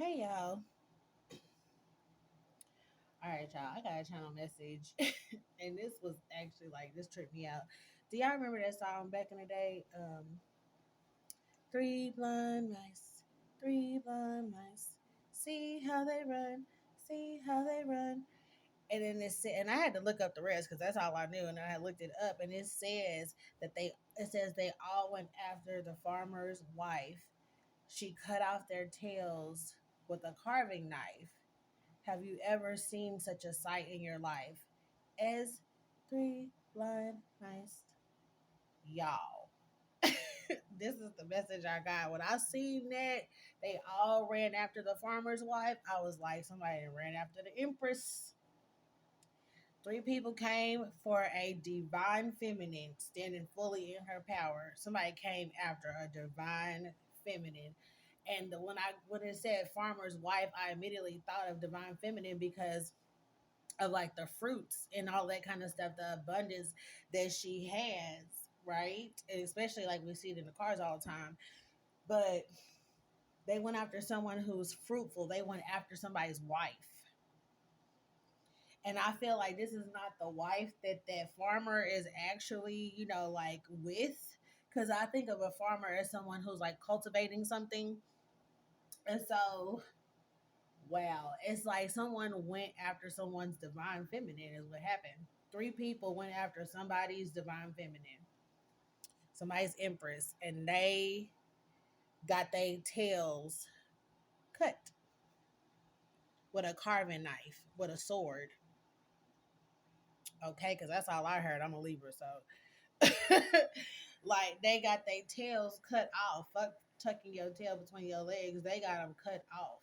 Hey y'all. All right, y'all. I got a channel message, and this was actually like this tripped me out. Do y'all remember that song back in the day? Three blind mice, three blind mice. See how they run, see how they run. And then it said, and I had to look up the rest because that's all I knew, and I looked it up, and it says it says they all went after the farmer's wife. She cut off their tails with a carving knife. Have you ever seen such a sight in your life? As three blind mice. Y'all. This is the message I got. When I seen that they all ran after the farmer's wife, I was like, somebody ran after the empress. Three people came for a divine feminine standing fully in her power. Somebody came after a divine feminine. And when it said farmer's wife, I immediately thought of divine feminine because of like the fruits and all that kind of stuff, the abundance that she has, right? And especially like we see it in the cars all the time. But they went after someone who's fruitful. They went after somebody's wife. And I feel like this is not the wife that farmer is actually, like with. Because I think of a farmer as someone who's like cultivating something. And so, wow, it's like someone went after someone's divine feminine, is what happened. Three people went after somebody's divine feminine, somebody's empress, and they got their tails cut with a carving knife, with a sword. Okay, because that's all I heard. I'm a Libra, so like they got their tails cut off. Fuck tucking your tail between your legs. They got them cut off.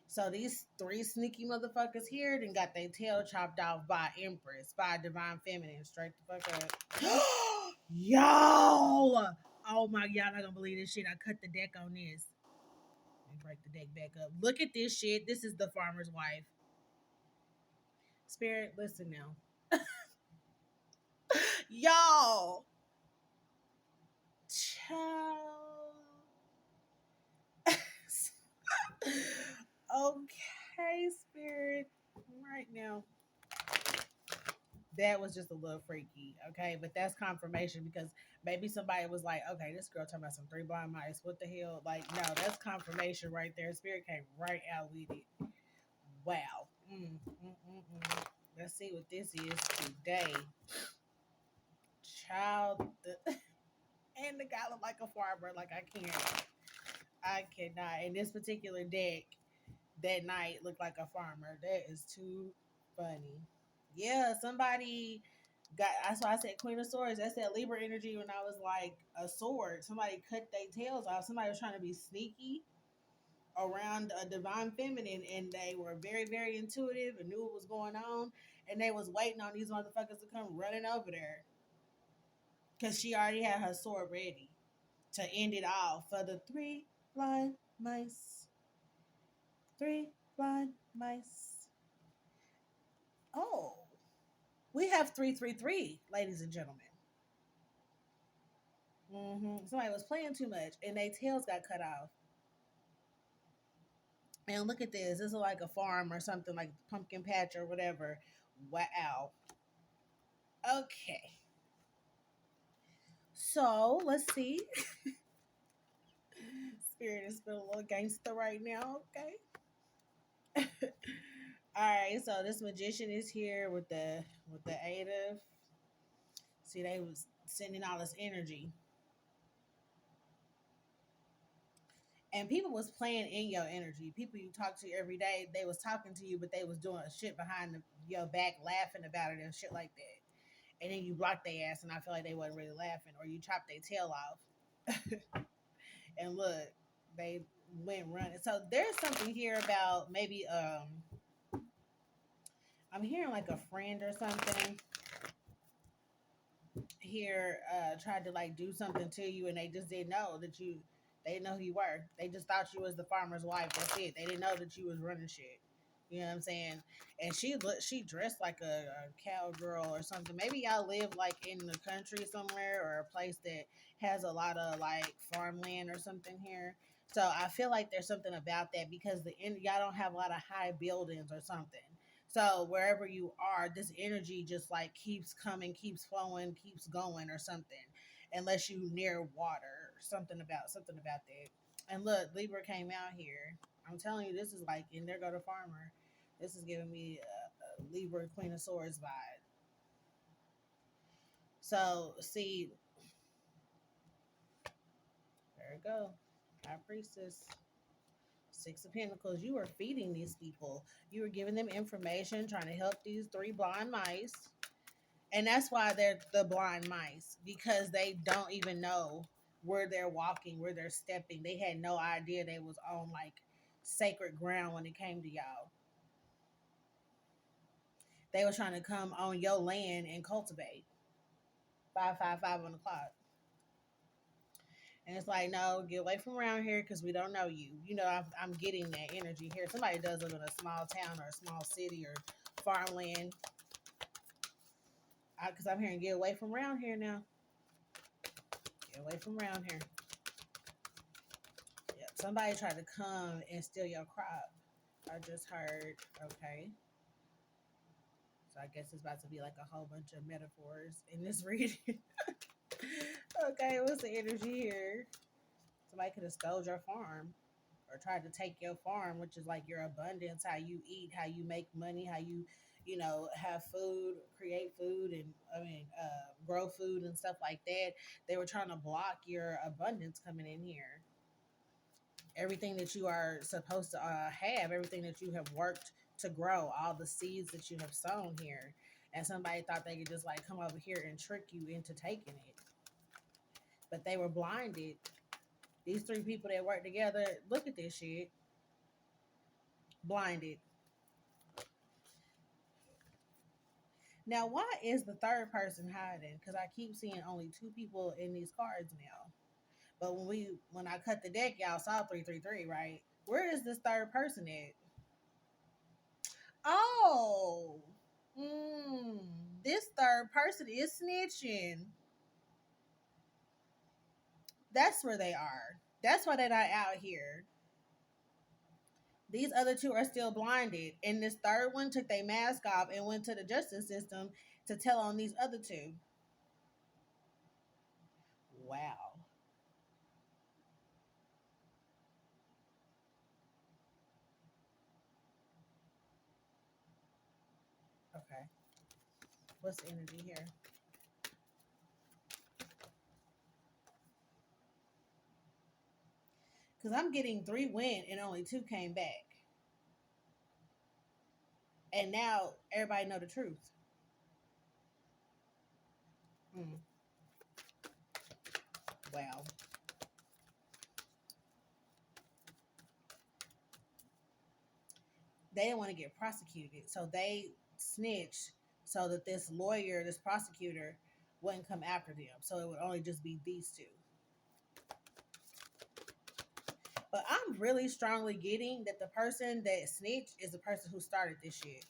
So these three sneaky motherfuckers here then got their tail chopped off by Empress, by Divine Feminine. Straight the fuck up. Y'all! Oh my, y'all not gonna believe this shit. I cut the deck on this. Let me break the deck back up. Look at this shit. This is the farmer's wife. Spirit, listen now. Y'all! Child. Okay, Spirit. Right now. That was just a little freaky, okay? But that's confirmation because maybe somebody was like, okay, this girl talking about some three blind mice. What the hell? Like, no, that's confirmation right there. Spirit came right out with it. Wow. Let's see what this is today. Child. And the guy looked like a farmer. Like, I can't. I cannot. And this particular deck that night looked like a farmer. That is too funny. Yeah, somebody got. That's why I said Queen of Swords. That's that Libra energy when I was like a sword. Somebody cut their tails off. Somebody was trying to be sneaky around a divine feminine, and they were very, very intuitive and knew what was going on, and they was waiting on these motherfuckers to come running over there because she already had her sword ready to end it all for the three blind mice. Three blind mice. Oh, we have 333, ladies and gentlemen. Somebody was playing too much and their tails got cut off. And look at this. This is like a farm or something like pumpkin patch or whatever. Wow. Okay. So let's see. Spirit is feeling a little gangster right now. Okay. All right. So this magician is here with the eight of. See, they was sending all this energy. And people was playing in your energy. People you talk to every day, they was talking to you, but they was doing shit behind your back, laughing about it and shit like that. And then you blocked their ass, and I feel like they wasn't really laughing, or you chopped their tail off. And look, they went running. So there's something here about maybe I'm hearing like a friend or something here tried to like do something to you, and they just didn't know that you. They didn't know who you were. They just thought you was the farmer's wife. That's it. They didn't know that you was running shit. You know what I'm saying? And she dressed like a cowgirl or something. Maybe y'all live like in the country somewhere or a place that has a lot of like farmland or something here. So I feel like there's something about that because y'all don't have a lot of high buildings or something. So wherever you are, this energy just like keeps coming, keeps flowing, keeps going or something. Unless you near water or something about that. And look, Libra came out here. I'm telling you, this is like in there go the farmer. This is giving me a Libra Queen of Swords vibe. So see, there we go. High Priestess. Six of Pentacles. You are feeding these people. You are giving them information, trying to help these three blind mice. And that's why they're the blind mice, because they don't even know where they're walking, where they're stepping. They had no idea they was on like sacred ground when it came to y'all. They were trying to come on your land and cultivate. 555 on the clock. And it's like, no, get away from around here because we don't know you. You know, I'm getting that energy here. Somebody does live in a small town or a small city or farmland. Because I'm hearing get away from around here now. Get away from around here. Yep. Somebody tried to come and steal your crop. I just heard, okay. So I guess it's about to be like a whole bunch of metaphors in this reading. Okay, what's the energy here? Somebody could have stole your farm or tried to take your farm, which is like your abundance, how you eat, how you make money, how you know, have food, create food, and grow food and stuff like that. They were trying to block your abundance coming in here. Everything that you are supposed to have, everything that you have worked to grow, all the seeds that you have sown here. And somebody thought they could just like come over here and trick you into taking it. But they were blinded. These three people that work together, look at this shit. Blinded. Now, why is the third person hiding? Because I keep seeing only two people in these cards now. But when I cut the deck, y'all saw 333, right? Where is this third person at? Oh, this third person is snitching. That's where they are. That's why they're not out here. These other two are still blinded. And this third one took their mask off and went to the justice system to tell on these other two. Wow. Okay. What's the energy here? Because I'm getting 3 went and only 2 came back. And now everybody know the truth. Mm. Wow. They didn't want to get prosecuted. So they snitched so that this lawyer, this prosecutor, wouldn't come after them. So it would only just be these two. But I'm really strongly getting that the person that snitched is the person who started this shit.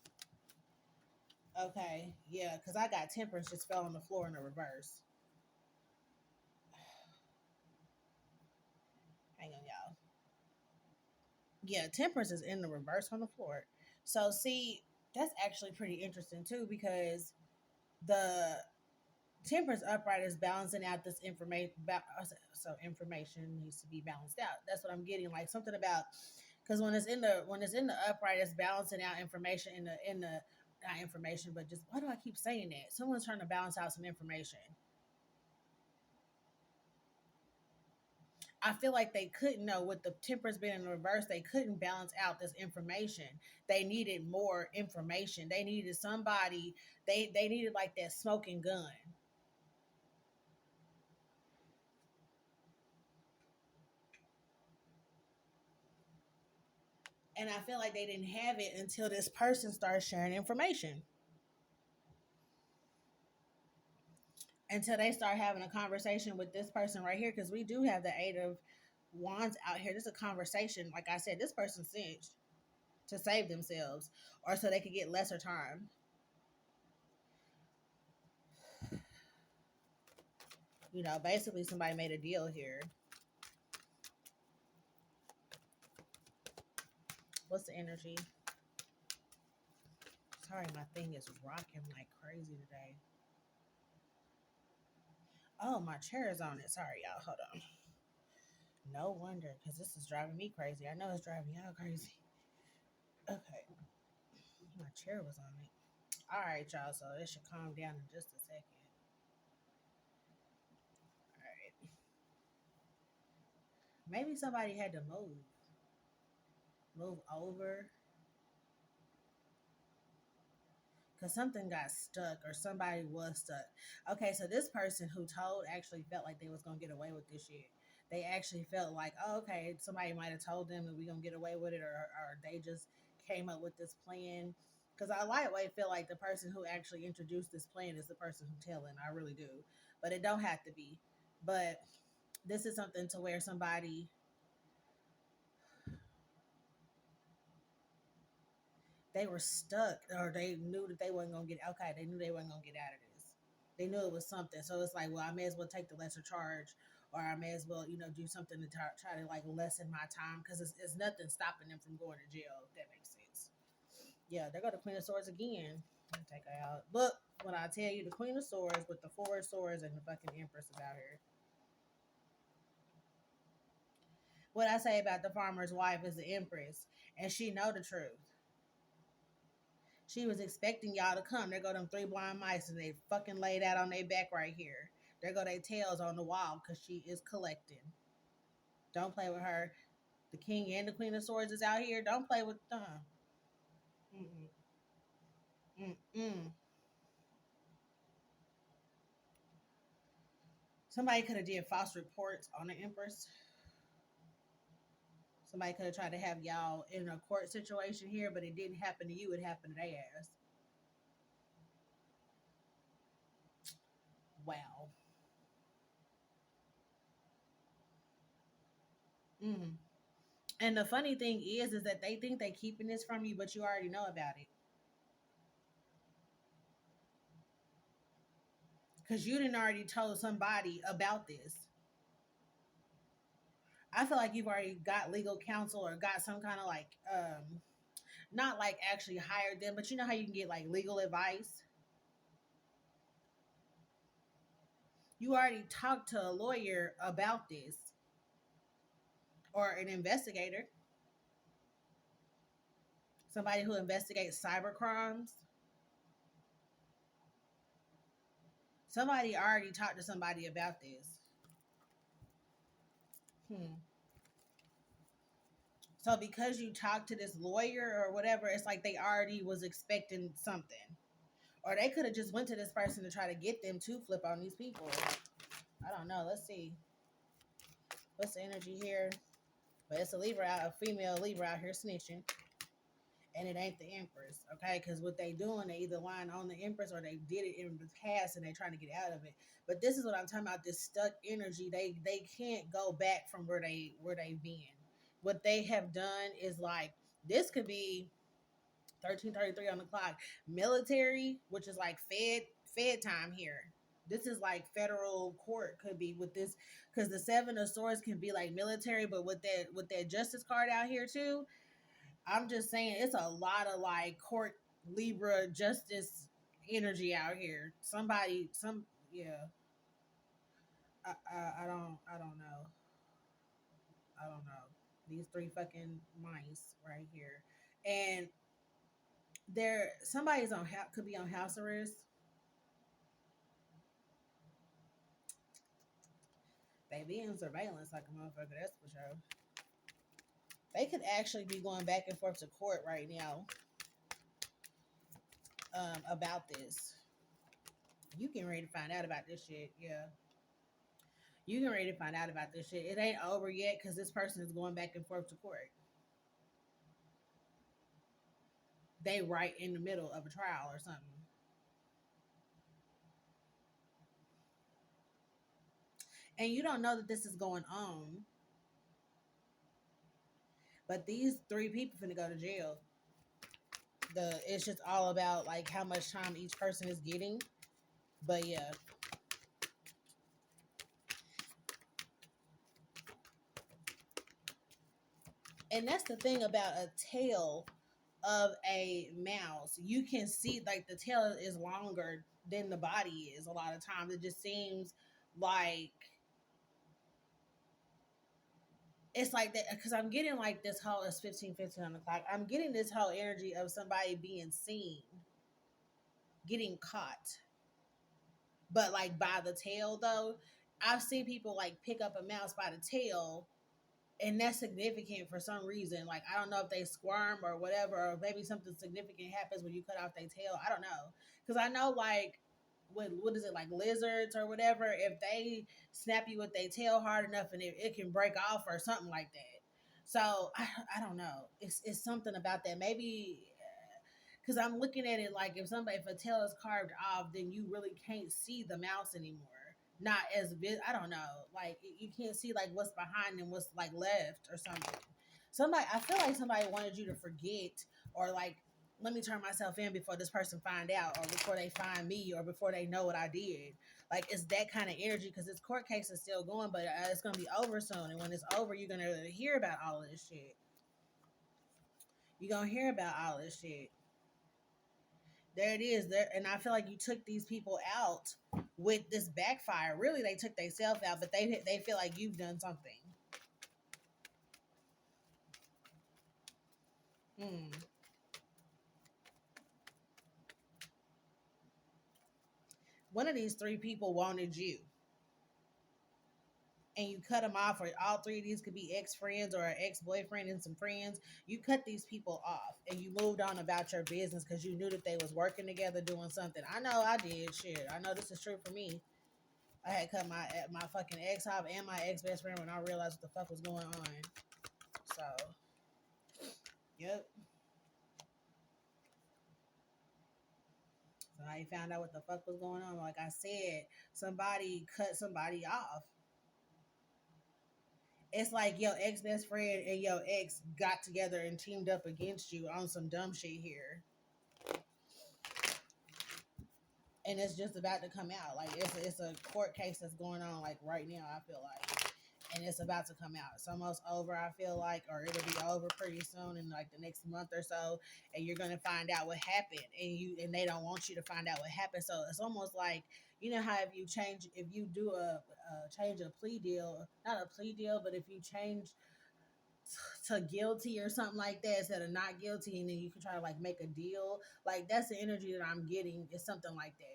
Okay, yeah, because I got temperance just fell on the floor in the reverse. Hang on, y'all. Yeah, temperance is in the reverse on the floor. So see, that's actually pretty interesting too, because the temperance upright is balancing out this information. So information needs to be balanced out. That's what I'm getting. Like something about, because when it's in the upright, it's balancing out information in the not information, but just why do I keep saying that? Someone's trying to balance out some information. I feel like they couldn't know with the temperance being in the reverse, they couldn't balance out this information. They needed more information. They needed somebody, they needed like that smoking gun. And I feel like they didn't have it until this person started sharing information. Until they start having a conversation with this person right here, because we do have the 8 of Wands out here. This is a conversation. Like I said, this person cinched to save themselves or so they could get lesser time. You know, basically somebody made a deal here. What's the energy? Sorry, my thing is rocking like crazy today. Oh, my chair is on it. Sorry, y'all. Hold on. No wonder, because this is driving me crazy. I know it's driving y'all crazy. Okay. My chair was on it. All right, y'all. So it should calm down in just a second. All right. Maybe somebody had to move over, because something got stuck or somebody was stuck. Okay, so this person who told actually felt like they was gonna get away with this shit. They actually felt like, oh, okay, somebody might have told them that we gonna get away with it, or they just came up with this plan. Because I lightweight feel like the person who actually introduced this plan is the person who telling. I really do, but it don't have to be. But this is something to where somebody, they were stuck, or they knew that they wasn't gonna get, okay, they knew they wasn't gonna get out of this. They knew it was something, so it's like, well, I may as well take the lesser charge, or I may as well, do something to try to like lessen my time, because it's nothing stopping them from going to jail, if that makes sense. Yeah, they're gonna Queen of Swords again. Let me take her out. Look, when I tell you, the Queen of Swords with the Four of Swords and the fucking Empress is out here. What I say about the farmer's wife is the Empress, and she know the truth. She was expecting y'all to come. There go them three blind mice, and they fucking laid out on their back right here. There go their tails on the wall, because she is collecting. Don't play with her. The King and the Queen of Swords is out here. Don't play with them. Mm-mm. Mm-mm. Somebody could have did false reports on the Empress. Somebody could have tried to have y'all in a court situation here, but it didn't happen to you. It happened to their ass. Wow. Mm. And the funny thing is that they think they keeping this from you, but you already know about it, because you didn't already told somebody about this. I feel like you've already got legal counsel, or got some kind of like, not like actually hired them, but you know how you can get like legal advice. You already talked to a lawyer about this, or an investigator, somebody who investigates cyber crimes. Somebody already talked to somebody about this. Hmm. So because you talked to this lawyer or whatever, it's like they already was expecting something. Or they could have just went to this person to try to get them to flip on these people. I don't know. Let's see. What's the energy here? But it's a Libra out, a female Libra out here snitching. And it ain't the Empress, okay? Because what they doing, they either lying on the Empress, or they did it in the past and they trying to get out of it. But this is what I'm talking about. This stuck energy. They can't go back from where they've been. What they have done is like, this could be 13:33 on the clock. Military, which is like Fed time here. This is like federal court could be with this, because the Seven of Swords can be like military, but with that Justice card out here too, I'm just saying it's a lot of like court Libra justice energy out here. Somebody, yeah. I don't know. I don't know. These three fucking mice right here, and somebody's on could be on house arrest. They be in surveillance like a motherfucker. That's for sure. They could actually be going back and forth to court right now, about this. You can ready to find out about this shit. Yeah. You can ready to find out about this shit. It ain't over yet, because this person is going back and forth to court. They right in the middle of a trial or something. And you don't know that this is going on, but these three people finna go to jail. It's just all about like how much time each person is getting. But yeah. And that's the thing about a tail of a mouse. You can see like the tail is longer than the body is a lot of times. It just seems like it's like that because I'm getting like this whole it's 15 on the clock. I'm getting this whole energy of somebody being seen, getting caught. But like by the tail though, I've seen people like pick up a mouse by the tail and that's significant for some reason. Like I don't know if they squirm or whatever, or maybe something significant happens when you cut off their tail. I don't know because I know like what is it like lizards or whatever? If they snap you with their tail hard enough and it can break off or something like that. So I don't know. It's something about that. Maybe because I'm looking at it like if a tail is carved off, then you really can't see the mouse anymore. Not as I don't know, like you can't see like what's behind and what's like left or something. Somebody, I feel like somebody wanted you to forget or like let me turn myself in before this person find out or before they find me or before they know what I did. Like it's that kind of energy because this court case is still going, but it's gonna be over soon. And when it's over, you're gonna hear about all of this shit. You're gonna hear about all this shit. There it is. There, and I feel like you took these people out with this backfire. Really, they took themselves out, but they feel like you've done something. Hmm. One of these three people wanted you, and you cut them off. Or all three of these could be ex friends or an ex boyfriend and some friends. You cut these people off, and you moved on about your business because you knew that they was working together doing something. I know I did. Shit, I know this is true for me. I had cut my fucking ex off and my ex best friend when I realized what the fuck was going on. So, yep. So I found out what the fuck was going on. Like I said, somebody cut somebody off. It's like your ex best friend and your ex got together and teamed up against you on some dumb shit here. And it's just about to come out. Like it's a court case that's going on like right now, I feel like. And it's about to come out. It's almost over, I feel like, or it'll be over pretty soon in like the next month or so. And you're gonna find out what happened, and they don't want you to find out what happened. So it's almost like you know how if you do change a plea deal, not a plea deal, but if you change to guilty or something like that instead of not guilty, and then you can try to like make a deal. Like that's the energy that I'm getting. Is something like that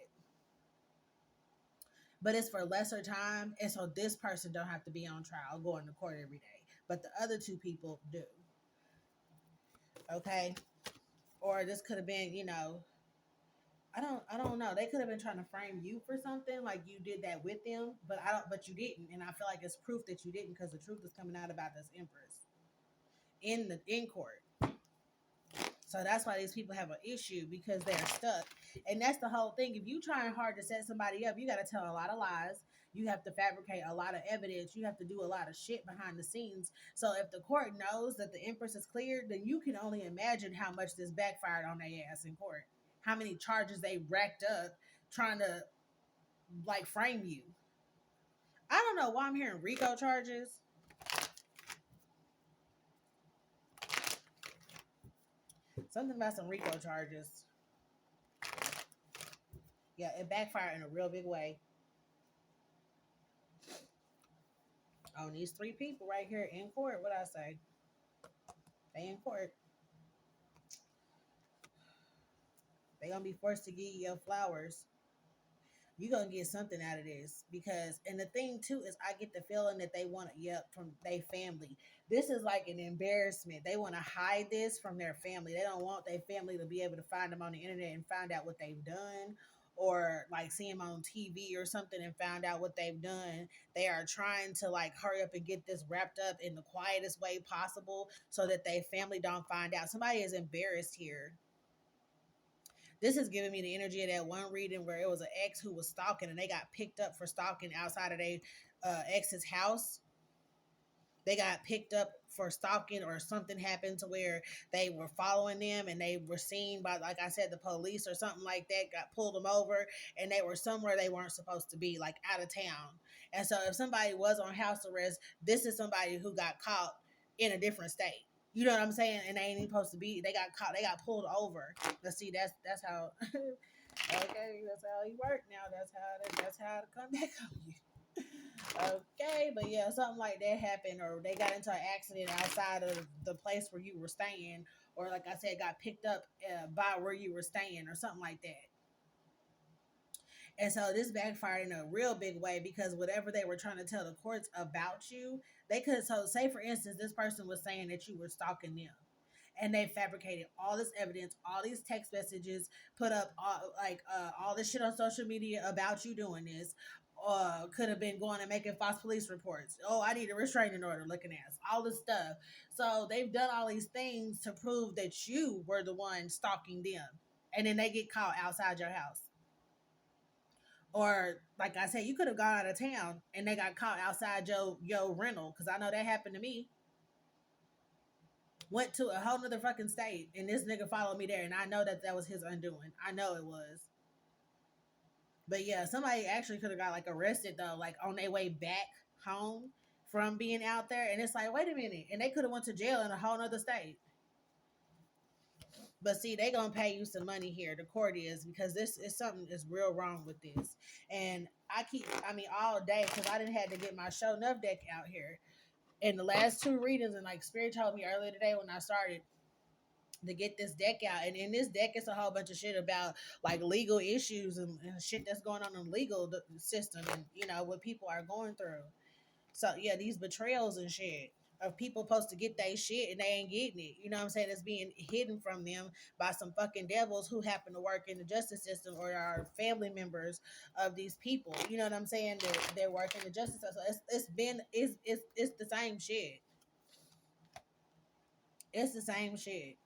but it's for lesser time, and so this person don't have to be on trial going to court every day, but the other two people do. Okay, or this could have been, I don't know. They could have been trying to frame you for something like you did that with them, but I don't. But you didn't, and I feel like it's proof that you didn't because the truth is coming out about this empress in court. So that's why these people have an issue because they're stuck. And that's the whole thing. If you trying hard to set somebody up, you got to tell a lot of lies. You have to fabricate a lot of evidence. You have to do a lot of shit behind the scenes. So if the court knows that the Empress is cleared, then you can only imagine how much this backfired on their ass in court. How many charges they racked up trying to like frame you. I don't know why I'm hearing RICO charges. Something about some RICO charges. Yeah, it backfired in a real big way on these three people right here in court. What I say? They in court. They gonna be forced to give you your flowers. You gonna get something out of this because, and the thing too is, I get the feeling that they want to, yep, from their family. This is like an embarrassment. They want to hide this from their family. They don't want their family to be able to find them on the internet and find out what they've done, or like see them on TV or something and find out what they've done. They are trying to like hurry up and get this wrapped up in the quietest way possible so that their family don't find out. Somebody is embarrassed here. This is giving me the energy of that one reading where it was an ex who was stalking and they got picked up for stalking outside of their ex's house. They got picked up for stalking or something happened to where they were following them and they were seen by, like I said, the police or something like that, got pulled them over and they were somewhere they weren't supposed to be, like out of town. And so if somebody was on house arrest, this is somebody who got caught in a different state. You know what I'm saying? And they ain't even supposed to be. They got caught. They got pulled over. Let's see. That's how. Okay, that's how you work now. That's how to come back on you. Okay, but yeah, something like that happened, or they got into an accident outside of the place where you were staying, or like I said, got picked up by where you were staying, or something like that. And so this backfired in a real big way because whatever they were trying to tell the courts about you, they could. So, say for instance, this person was saying that you were stalking them, and they fabricated all this evidence, all these text messages, put up all this shit on social media about you doing this. Could have been going and making false police reports. Oh, I need a restraining order. Looking at all this stuff. So they've done all these things to prove that you were the one stalking them, and then they get caught outside your house. Or like I said, you could have gone out of town and they got caught outside your rental, because I know that happened to me. Went to a whole nother fucking state and this nigga followed me there, and I know that was his undoing. I know it was. But yeah, somebody actually could have got like arrested though, like on their way back home from being out there, and it's like, wait a minute, and they could have went to jail in a whole nother state. But see, they gonna pay you some money here. The court is, because this is something is real wrong with this. And I mean, all day, because I didn't have to get my show enough deck out here. In the last two readings, and like Spirit told me earlier today when I started to get this deck out, and in this deck, it's a whole bunch of shit about like legal issues and shit that's going on in the legal system, and what people are going through. So yeah, these betrayals and shit of people supposed to get their shit and they ain't getting it. You know what I'm saying? It's being hidden from them by some fucking devils who happen to work in the justice system or are family members of these people. You know what I'm saying? They're working the justice system. So it's the same shit. It's the same shit.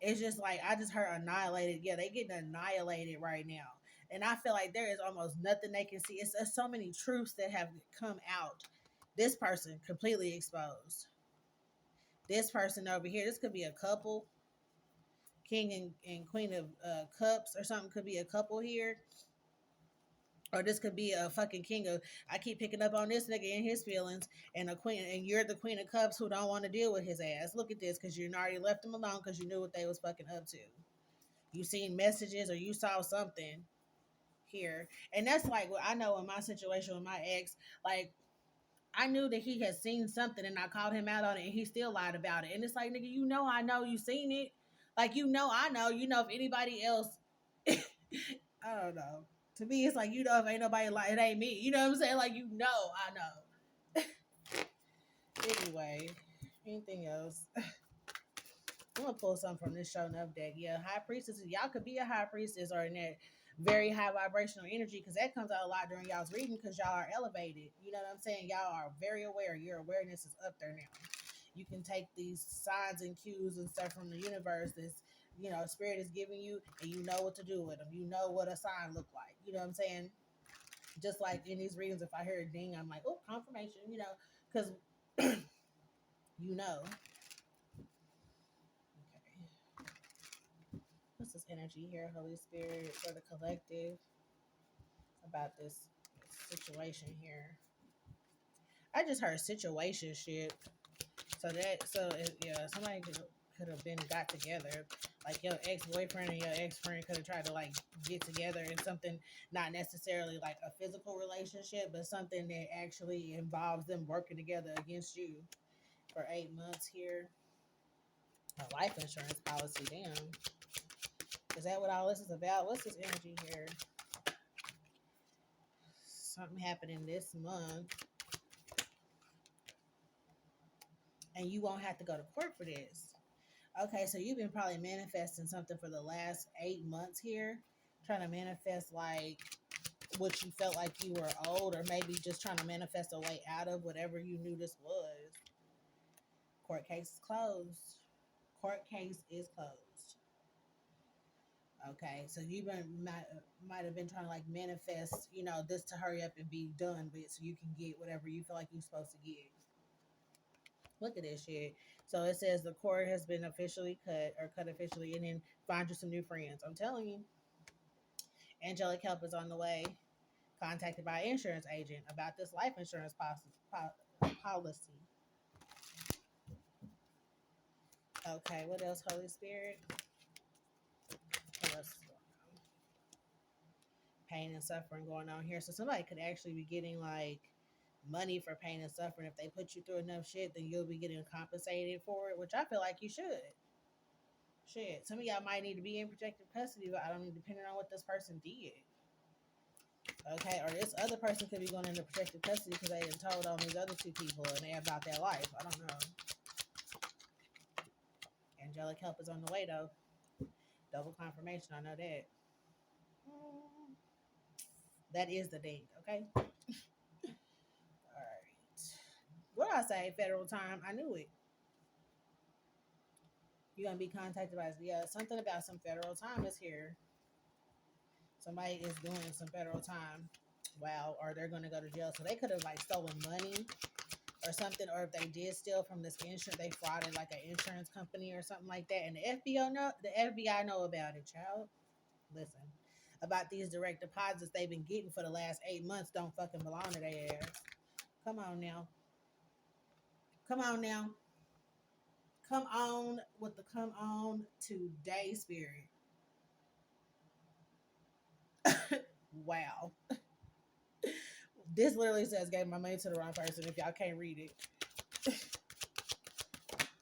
It's just like I just heard annihilated. Yeah, they getting annihilated right now. And I feel like there is almost nothing they can see. It's so many truths that have come out. This person completely exposed. This person over here, this could be a couple, king and queen of cups or something, could be a couple here. Or this could be a fucking king of, I keep picking up on this nigga and his feelings, and a queen, and you're the queen of cups who don't want to deal with his ass. Look at this, because you already left him alone because you knew what they was fucking up to. You seen messages or you saw something here. And that's like what I know in my situation with my ex, like I knew that he had seen something and I called him out on it and he still lied about it. And it's like, nigga, I know you seen it. Like, I know, if anybody else, I don't know. To me, it's like, if ain't nobody like, it ain't me. You know what I'm saying? Like, I know. Anyway, anything else? I'm gonna pull something from this show enough deck. Yeah, high priestess. Y'all could be a high priestess or in that very high vibrational energy, because that comes out a lot during y'all's reading because y'all are elevated. You know what I'm saying? Y'all are very aware. Your awareness is up there now. You can take these signs and cues and stuff from the universe that's, spirit is giving you, and you know what to do with them. You know what a sign look like. You know what I'm saying? Just like in these readings, if I hear a ding, I'm like, oh, confirmation. Because you know. What's this energy here, Holy Spirit, for the collective about this situation here? I just heard situation shit. Yeah, somebody could have been got together. Like your ex-boyfriend and your ex-friend could have tried to like get together in something, not necessarily like a physical relationship, but something that actually involves them working together against you for 8 months here. A life insurance policy, damn. Is that what all this is about? What's this energy here? Something happening this month. And you won't have to go to court for this. Okay, so you've been probably manifesting something for the last 8 months here. Trying to manifest like what you felt like you were owed, or maybe just trying to manifest a way out of whatever you knew this was. Court case is closed. Court case is closed. Okay, so you might have been trying to like manifest, this to hurry up and be done with, so you can get whatever you feel like you're supposed to get. Look at this shit. So it says the cord has been officially cut officially, and then find you some new friends. I'm telling you, angelic help is on the way. Contacted by an insurance agent about this life insurance policy. Okay, what else, Holy Spirit? What else is going on? Pain and suffering going on here. So somebody could actually be getting like money for pain and suffering. If they put you through enough shit, then you'll be getting compensated for it, which I feel like you should. Shit, some of y'all might need to be in protective custody, but I don't know, depending on what this person did. Okay, or this other person could be going into protective custody because they done told on these other two people and they about their life. I don't know. Angelic help is on the way though. Double confirmation, I know that. That is the date, okay? All right. What did I say? Federal time. I knew it. You're gonna be contacted by something about some federal time is here. Somebody is doing some federal time. Wow, or they're gonna go to jail. So they could have like stolen money or something, or if they did steal from this insurance, they frauded like an insurance company or something like that. And the FBI know about it, child. Listen, about these direct deposits they've been getting for the last 8 months don't fucking belong to their ass. Come on now. Come on now. Come on with the come on today spirit. Wow. This literally says gave my money to the wrong person if y'all can't read it.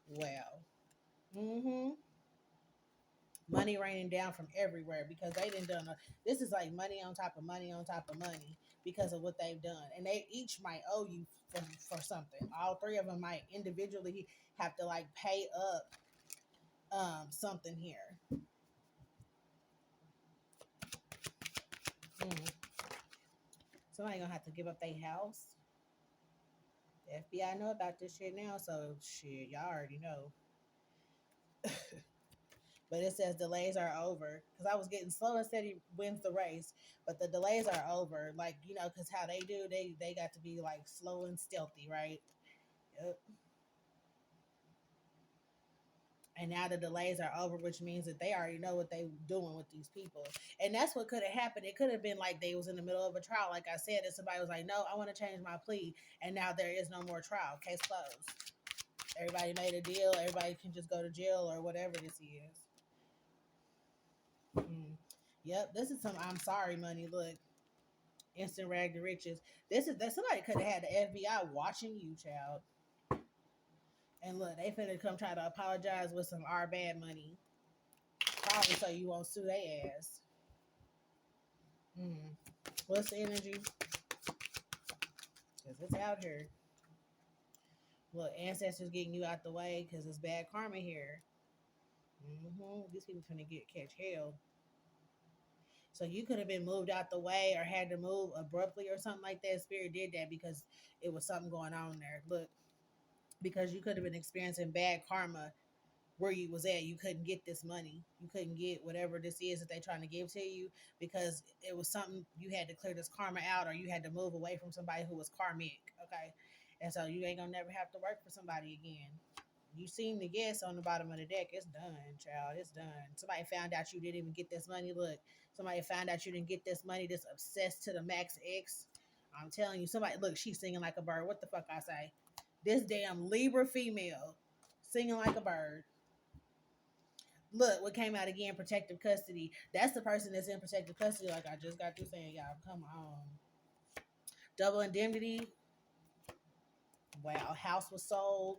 Wow. Mm-hmm. Money raining down from everywhere because they didn't done this is like money on top of money on top of money because of what they've done. And they each might owe you for something. All three of them might individually have to like pay up something here. Mm. Somebody gonna have to give up their house. The FBI know about this shit now, so shit, y'all already know. But it says delays are over because I was getting slow and steady wins the race, but the delays are over. Like because how they do, they got to be like slow and stealthy, right? Yep. And now the delays are over, which means that they already know what they doing with these people. And that's what could have happened. It could have been like they was in the middle of a trial, like I said, and somebody was like, "No, I want to change my plea," and now there is no more trial. Case closed. Everybody made a deal. Everybody can just go to jail or whatever this is. Mm. Yep, this is some I'm sorry money. Look, instant rag to riches. This is that somebody could have had the FBI watching you, child. And look, they finna come try to apologize with some our bad money. Probably so you won't sue their ass. Mm. What's the energy? Because it's out here. Look, ancestors getting you out the way because it's bad karma here. These people finna catch hell. So you could have been moved out the way or had to move abruptly or something like that. Spirit did that because it was something going on there. Look, because you could have been experiencing bad karma where you was at. You couldn't get this money. You couldn't get whatever this is that they're trying to give to you because it was something you had to clear this karma out or you had to move away from somebody who was karmic. Okay. And so you ain't gonna never have to work for somebody again. You seem to guess on the bottom of the deck. It's done, child. It's done. Somebody found out you didn't even get this money. Look, somebody found out you didn't get this money. This obsessed to the max X. I'm telling you, somebody look. She's singing like a bird. What the fuck I say? This damn Libra female singing like a bird. Look, what came out again? Protective custody. That's the person that's in protective custody. Like I just got through saying, y'all, come on. Double indemnity. Wow, house was sold.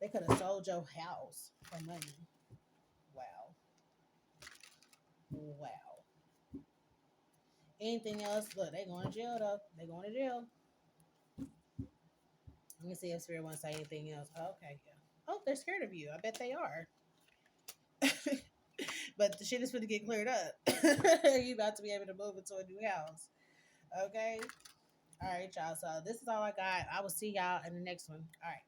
They could have sold your house for money. Wow. Wow. Anything else? Look, they going to jail though. They going to jail. Let me see if Spirit wants to say anything else. Oh, okay, yeah. Oh, they're scared of you. I bet they are. But the shit is going to get cleared up. You about to be able to move into a new house. Okay. All right, y'all. So this is all I got. I will see y'all in the next one. All right.